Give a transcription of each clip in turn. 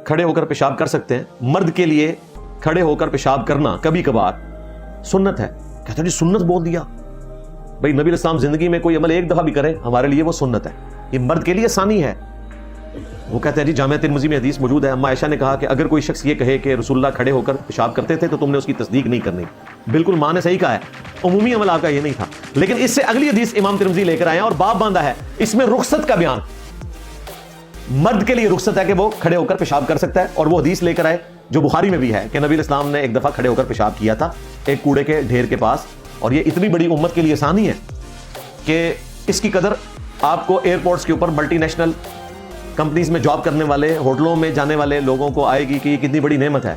کھڑے ہو کر پیشاب کر سکتے ہیں. مرد کے لیے کھڑے ہو کر پیشاب کرنا کبھی کبھار سنت ہے. کہتے ہیں جی سنت بول دیا. بھئی نبی علیہ السلام زندگی میں کوئی عمل ایک دفعہ بھی کرے ہمارے لیے وہ سنت ہے. یہ مرد کے لیے ثانی ہے. وہ کہتے ہیں جی جامعہ ترمذی میں حدیث موجود ہے, اما عائشہ نے کہا کہ اگر کوئی شخص یہ کہے کہ رسول اللہ کھڑے ہو کر پیشاب کرتے تھے تو تم نے اس کی تصدیق نہیں کرنی. بالکل ماں نے صحیح کہا ہے, عمومی عمل آپ کا یہ نہیں تھا. لیکن اس سے اگلی حدیث امام ترمذی لے کر آئے ہیں اور باب باندھا ہے, اس میں رخصت کا بیان. مرد کے لیے رخصت ہے کہ وہ کھڑے ہو کر پیشاب کر سکتا ہے, اور وہ حدیث لے کر آئے جو بخاری میں بھی ہے کہ نبی علیہ السلام نے ایک دفعہ کھڑے ہو کر پیشاب کیا تھا ایک کوڑے کے ڈھیر کے پاس. اور یہ اتنی بڑی امت کے لیے آسانی ہے کہ اس کی قدر آپ کو ایئرپورٹس کے اوپر ملٹی نیشنل کمپنیز میں جاب کرنے والے, ہوٹلوں میں جانے والے لوگوں کو آئے گی کہ یہ کتنی بڑی نعمت ہے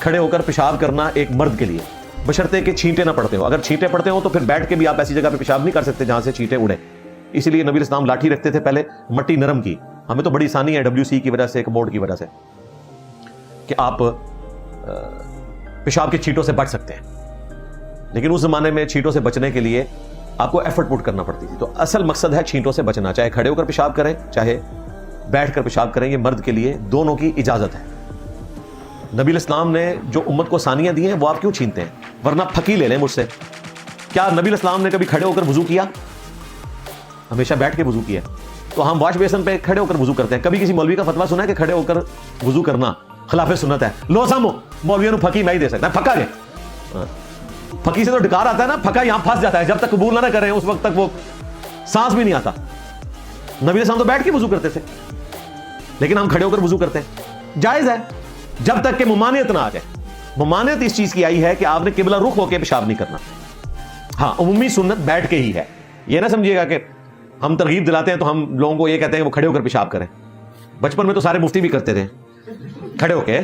کھڑے ہو کر پیشاب کرنا ایک مرد کے لیے, بشرطے کہ چھینٹے نہ پڑتے ہو. اگر چھینٹے پڑتے ہو تو پھر بیٹھ کے بھی آپ ایسی جگہ پہ پیشاب نہیں کر سکتے جہاں سے چھینٹے اڑے. اسی لیے نبی علیہ السلام لاٹھی رکھتے تھے پہلے مٹی نرم کی. ہمیں تو بڑی آسانی ہے WC کی وجہ سے, ایک بورڈ کی وجہ سے, کہ آپ پیشاب کے چھینٹوں سے بچ سکتے ہیں. لیکن اس زمانے میں چھینٹوں سے بچنے کے لیے آپ کو ایفرٹ پٹ کرنا پڑتی تھی. تو اصل مقصد ہے چھینٹوں سے بچنا, چاہے کھڑے ہو کر پیشاب کریں چاہے بیٹھ کر پیشاب کریں. یہ مرد کے لیے دونوں کی اجازت ہے. نبی علیہ السلام نے جو امت کو ثانیاں دی ہیں وہ آپ کیوں چھینتے ہیں؟ ورنہ پھکی لے لیں مجھ سے. کیا نبی علیہ السلام نے کبھی کھڑے ہو کر وضو کیا؟ ہمیشہ بیٹھ کے وضو کیا. تو ہم واش بیسن پہ کھڑے ہو کر وضو کرتے ہیں. کبھی کسی مولوی کا فتویٰ سنا ہے کہ کھڑے ہو کر وضو کرنا خلاف سنت ہے؟ لو سامو مولویوں نے پھکی میں ہی دے سکتا ہے. پھکا گئے پھکی سے تو ڈکار آتا ہے نا, پھکا یہاں پھنس جاتا ہے. جب تک قبول نہ کریں اس وقت تک وہ سانس بھی نہیں آتا. نبی علیہ السلام تو بیٹھ کے وضو کرتے تھے, لیکن ہم کھڑے ہو کر وضو کرتے ہیں. جائز ہے جب تک کہ ممانعت نہ آ جائے. ممانعت اس چیز کی آئی ہے کہ آپ نے قبلہ رخ ہو کے پیشاب نہیں کرنا. ہاں عمومی سنت بیٹھ کے ہی ہے. یہ نہ سمجھیے گا کہ ہم ترغیب دلاتے ہیں تو ہم لوگوں کو یہ کہتے ہیں کہ وہ کھڑے ہو کر پیشاب کریں. بچپن میں تو سارے مفتی بھی کرتے تھے کھڑے ہو کے.